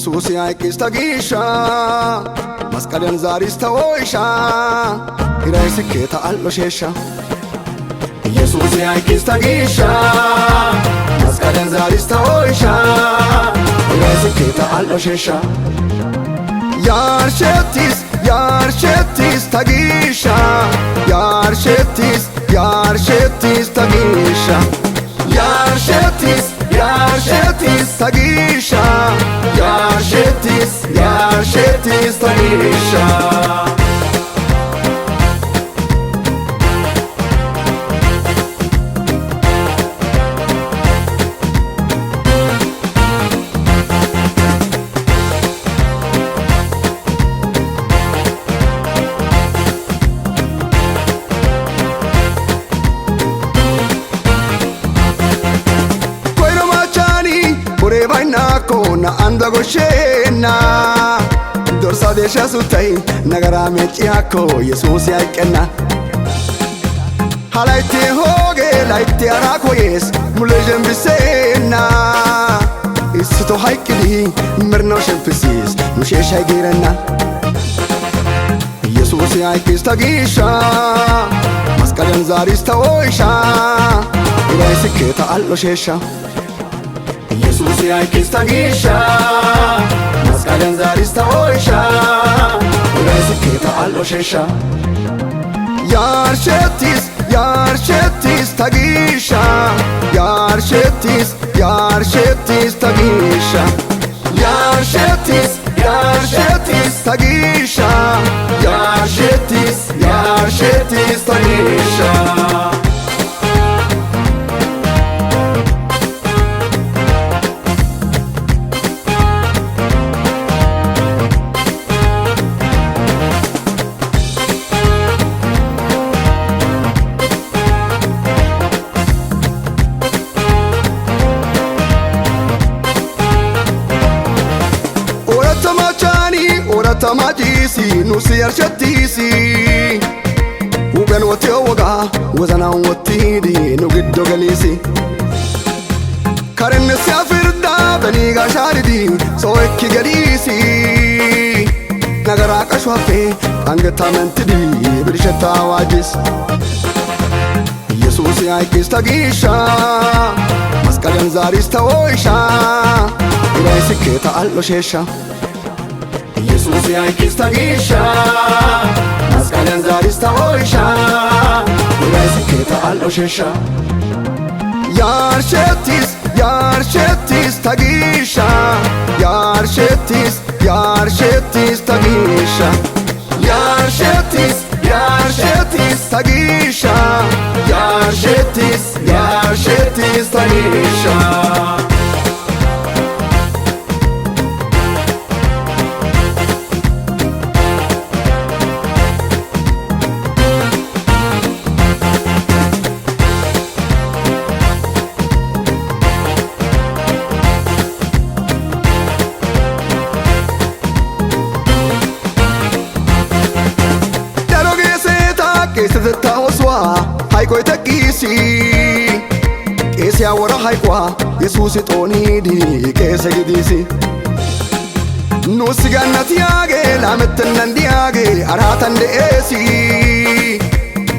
ኢየሱስ ያይቅስ ተጊሻ መስቀልን ዛሪስ ተወይሻ ኢራይ ስኬታ አልሎሼሻ ኢየሱስ ያይቅስ ተጊሻ መስቀልን ዛሪስ ተወይሻ ኢራይ ስኬታ አልሎሼሻ ያርሸቲስ ተጊሻ ያርሸቲስ ተጊሻ ያርሸቲስ ተጊሻ ያርሸቲስ ተጊሻ Kona anda goshena dorsa desha sutai nagara mechiako yesus yaikena halaite hoge laite arako yes mulejem bisena isto haikili merno shempisis mushesha girena yesus yaikis tagisha maskalan zaris taoisha ila siketa alloshesha ኢየሱስ ያይቅስ ተጊሻ መስቀልን ዛሪስ ተወይሻ ኢራይ ስኬታ አልሎሼሻ ያርሸቲስ ተጊሻ ያርሸቲስ ተጊሻ ያርሸቲስ ተጊሻ ያርሸቲስ ተጊሻ Tamajisi nusi arshatisi uben wati oga wazana watidi nugiddo galisi karen safirda bani gasharidi so ekki galisi nagara qashwafe angata mentidi birshata wajis ኢየሱስ ያይቅስ ተጊሻ መስቀልን ዛሪስ ተወይሻ ኢራይ ስኬታ አልሎሼሻ ኢየሱስ ያይቅስ ተጊሻ መስቀልን ዛሪስ ተወይሻ ኢራይ ስኬታ አልሎሼሻ ያርሸቲስ ተጊሻ ያርሸቲስ ተጊሻ ያርሸቲስ ተጊሻ ያርሸቲስ ተጊሻ Keseta oswa haiko itakisi kesi awara haikwa yesus itonidi kese gidisi nusiganati age lametenandi age aratan deesi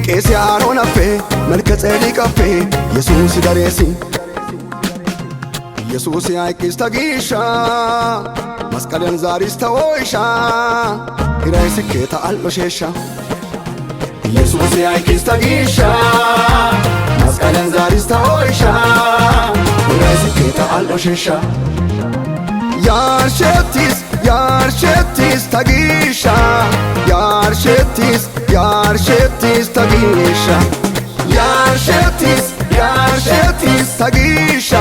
kesi arona fe melketsedi kafe yesus daresi ኢየሱስ ያይቅስ ተጊሻ መስቀልን ዛሪስ ተወይሻ ኢራይ ስኬታ አልሎሼሻ ኢየሱስ ያይቅስ ተጊሻ መስቀልን ዛሪስ ተወይሻ ኢራይ ስኬታ አልሎሼሻ ያርሸቲስ ተጊሻ ያርሸቲስ ተጊሻ ያርሸቲስ ተጊሻ